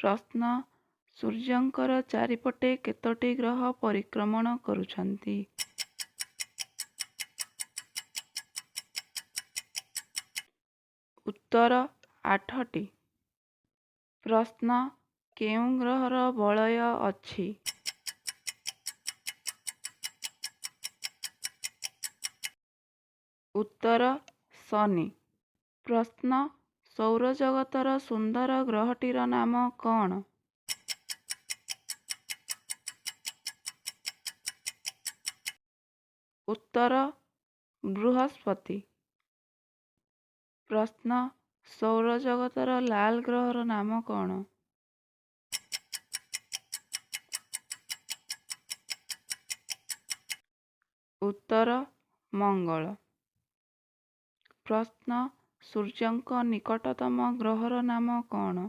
ପ୍ରଶ୍ନ ସୂର୍ଯ୍ୟଙ୍କର ଚାରିପଟେ କେତୋଟି ଗ୍ରହ ପରିକ୍ରମଣ କରୁଛନ୍ତି? ଉତ୍ତର 8ଟି। ପ୍ରଶ୍ନ କେଉଁ ଗ୍ରହର ବଳୟ ଅଛି? ଉତ୍ତର ଶନି। ପ୍ରଶ୍ନ ସୌରଜଗତର ସୁନ୍ଦର ଗ୍ରହଟିର ନାମ କ'ଣ? ଉତ୍ତର ବୃହସ୍ପତି। ପ୍ରଶ୍ନ ସୌରଜଗତର ଲାଲ ଗ୍ରହର ନାମ କ'ଣ? ଉତ୍ତର ମଙ୍ଗଳ। ପ୍ରଶ୍ନ ସୂର୍ଯ୍ୟଙ୍କ ନିକଟତମ ଗ୍ରହର ନାମ କ'ଣ?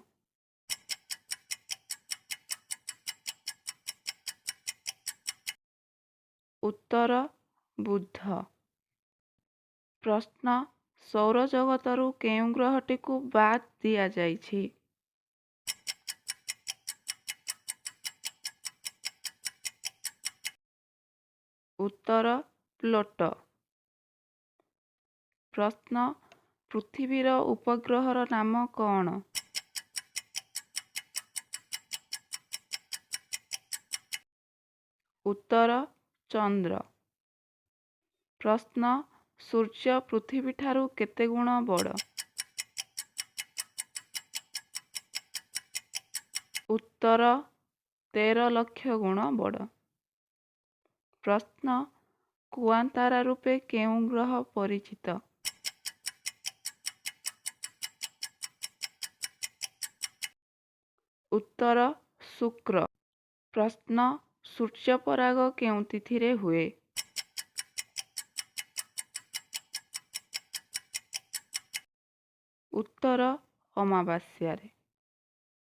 ଉତ୍ତର ବୁଧ। ପ୍ରଶ୍ନ ସୌରଜଗତରୁ କେଉଁ ଗ୍ରହଟିକୁ ବାଦ୍ ଦିଆଯାଇଛି? ଉତ୍ତର ପ୍ଲୁଟୋ। ପ୍ରଶ୍ନ ପୃଥିବୀର ଉପଗ୍ରହର ନାମ କ'ଣ? ଉତ୍ତର ଚନ୍ଦ୍ର। ପ୍ରଶ୍ନ ସୂର୍ଯ୍ୟ ପୃଥିବୀଠାରୁ କେତେ ଗୁଣ ବଡ଼? ଉତ୍ତର 13 ଲକ୍ଷ ଗୁଣ ବଡ଼। ପ୍ରଶ୍ନ କୁଆଁତାରା ରୂପେ କେଉଁ ଗ୍ରହ ପରିଚିତ? ଉତ୍ତର ଶୁକ୍ର। ପ୍ରଶ୍ନ ସୂର୍ଯ୍ୟପରାଗ କେଉଁ ତିଥିରେ ହୁଏ? ଉତ୍ତର ଅମାବାସ୍ୟାରେ।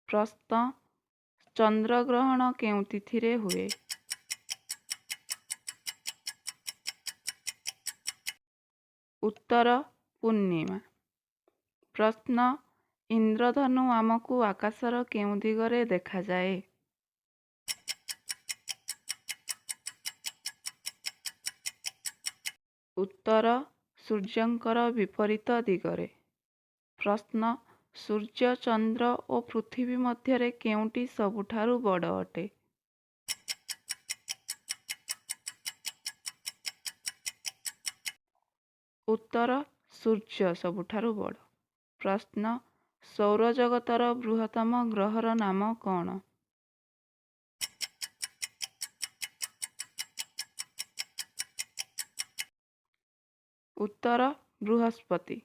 ପ୍ରଶ୍ନ ଚନ୍ଦ୍ରଗ୍ରହଣ କେଉଁ ତିଥିରେ ହୁଏ? ଉତ୍ତର ପୂର୍ଣ୍ଣିମା। ପ୍ରଶ୍ନ ଇନ୍ଦ୍ରଧନୁ ଆମକୁ ଆକାଶର କେଉଁ ଦିଗରେ ଦେଖାଯାଏ? ଉତ୍ତର ସୂର୍ଯ୍ୟଙ୍କର ବିପରୀତ ଦିଗରେ। ପ୍ରଶ୍ନ ସୂର୍ଯ୍ୟ ଚନ୍ଦ୍ର ଓ ପୃଥିବୀ ମଧ୍ୟରେ କେଉଁଟି ସବୁଠାରୁ ବଡ଼ ଅଟେ? ଉତ୍ତର ସୂର୍ଯ୍ୟ ସବୁଠାରୁ ବଡ଼। ପ୍ରଶ୍ନ ସୌରଜଗତର ବୃହତ୍ତମ ଗ୍ରହର ନାମ କ'ଣ? ଉତ୍ତର ବୃହସ୍ପତି।